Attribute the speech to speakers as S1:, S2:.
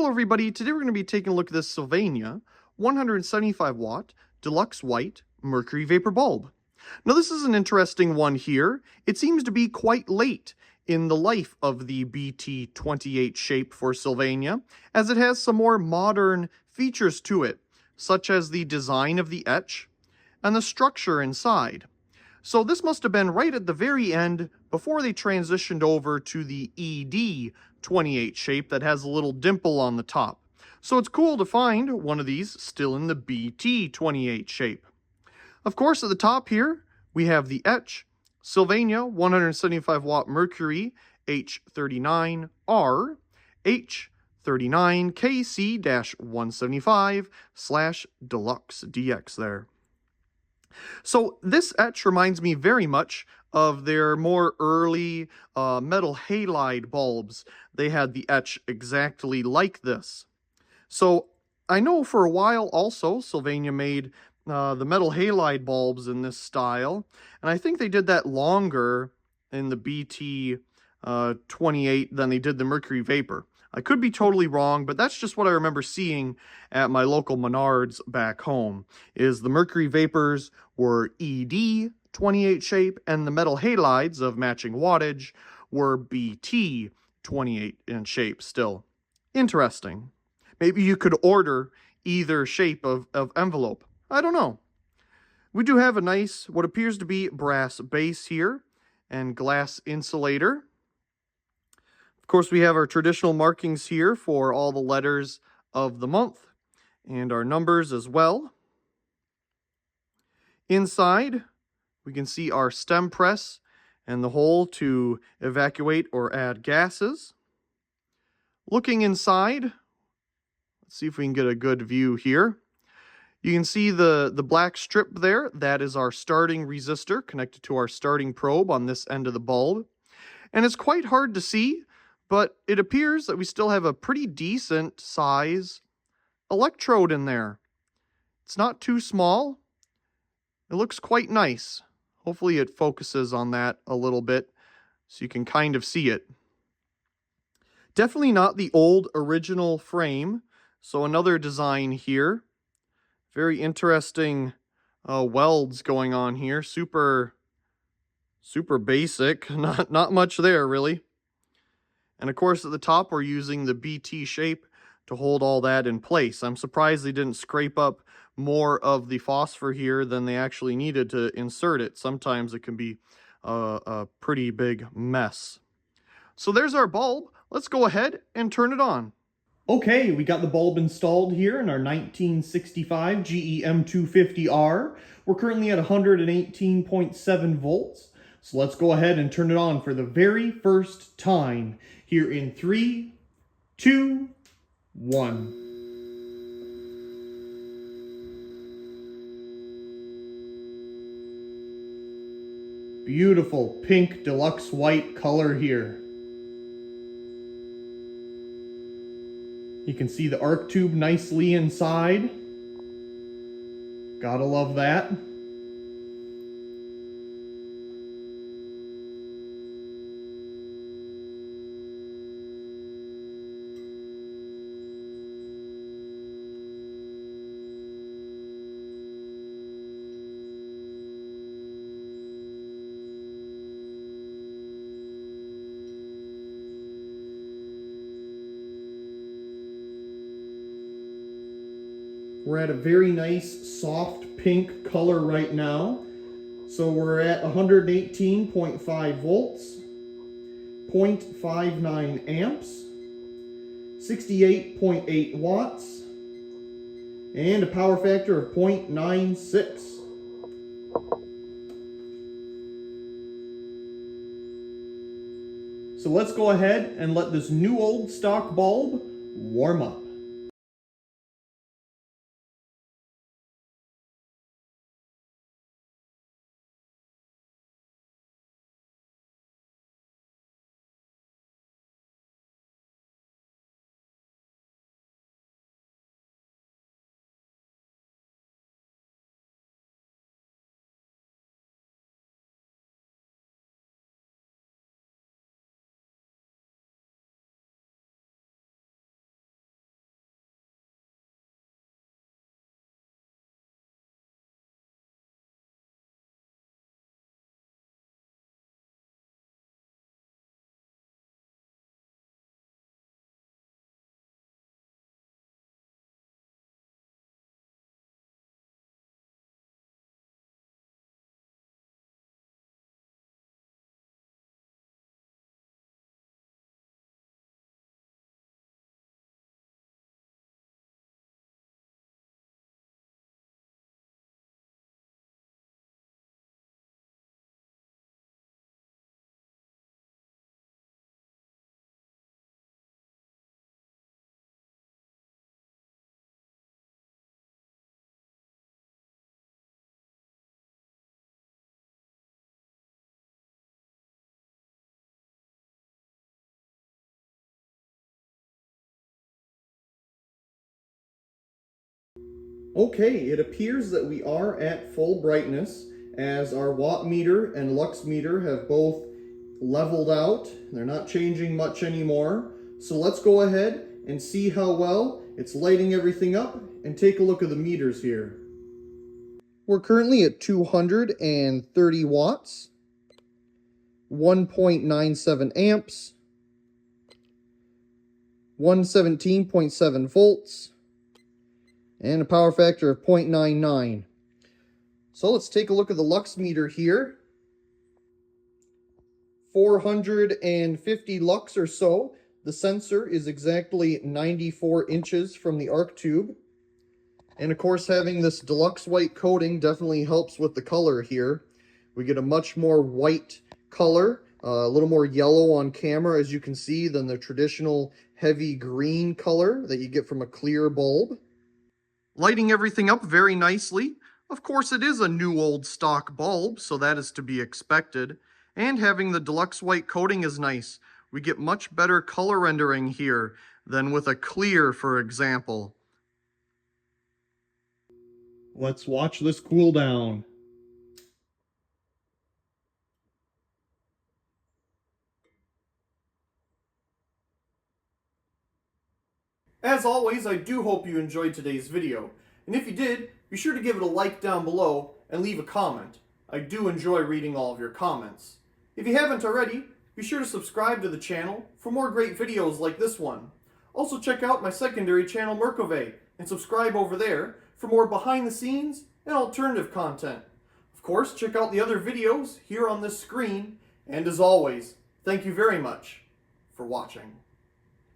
S1: Hello everybody, today we're going to be taking a look at this Sylvania 175 watt deluxe white mercury vapor bulb. Now this is an interesting one here. It seems to be quite late in the life of the BT28 shape for Sylvania, as it has some more modern features to it, such as the design of the etch and the structure inside. So this must have been right at the very end before they transitioned over to the ED28 shape that has a little dimple on the top. So it's cool to find one of these still in the BT28 shape. Of course, at the top here, we have the etch, Sylvania 175 watt Mercury H39R H39KC-175/Deluxe DX there. So this etch reminds me very much of their more early metal halide bulbs. They had the etch exactly like this. So I know for a while also Sylvania made the metal halide bulbs in this style, and I think they did that longer in the BT 28 than they did the Mercury Vapor. I could be totally wrong, but that's just what I remember seeing at my local Menards back home, is the Mercury Vapors were ED 28 shape, and the metal halides of matching wattage were BT 28 in shape still. Interesting. Maybe you could order either shape of envelope. I don't know. We do have a nice, what appears to be brass base here, and glass insulator. Of course, we have our traditional markings here for all the letters of the month and our numbers as well. Inside, we can see our stem press and the hole to evacuate or add gases. Looking inside, let's see if we can get a good view here. You can see the black strip there. That is our starting resistor connected to our starting probe on this end of the bulb. And it's quite hard to see, but it appears that we still have a pretty decent size electrode in there. It's not too small. It looks quite nice. Hopefully it focuses on that a little bit so you can kind of see it. Definitely not the old original frame. So another design here. Very interesting welds going on here. Super basic. Not much there really. And of course at the top we're using the BT shape to hold all that in place. I'm surprised they didn't scrape up more of the phosphor here than they actually needed to insert it. Sometimes it can be a pretty big mess. So there's our bulb. Let's go ahead and turn it on. Okay, we got the bulb installed here in our 1965 GE M250R. We're currently at 118.7 volts. So let's go ahead and turn it on for the very first time here in 3, 2, 1. Beautiful pink deluxe white color here. You can see the arc tube nicely inside. Gotta love that. We're at a very nice soft pink color right now. So we're at 118.5 volts, 0.59 amps, 68.8 watts, and a power factor of 0.96. So let's go ahead and let this new old stock bulb warm up. Okay, it appears that we are at full brightness as our watt meter and lux meter have both leveled out. They're not changing much anymore. So let's go ahead and see how well it's lighting everything up and take a look at the meters here. We're currently at 230 watts, 1.97 amps, 117.7 volts, and a power factor of 0.99. So let's take a look at the lux meter here. 450 lux or so. The sensor is exactly 94 inches from the arc tube. And of course, having this deluxe white coating definitely helps with the color here. We get a much more white color, a little more yellow on camera, as you can see, than the traditional heavy green color that you get from a clear bulb. Lighting everything up very nicely. Of course, it is a new old stock bulb, so that is to be expected. And having the deluxe white coating is nice. We get much better color rendering here than with a clear, for example. Let's watch this cool down. As always, I do hope you enjoyed today's video. And if you did, be sure to give it a like down below and leave a comment. I do enjoy reading all of your comments. If you haven't already, be sure to subscribe to the channel for more great videos like this one. Also check out my secondary channel Mercury and subscribe over there for more behind the scenes and alternative content. Of course, check out the other videos here on this screen, and as always, thank you very much for watching.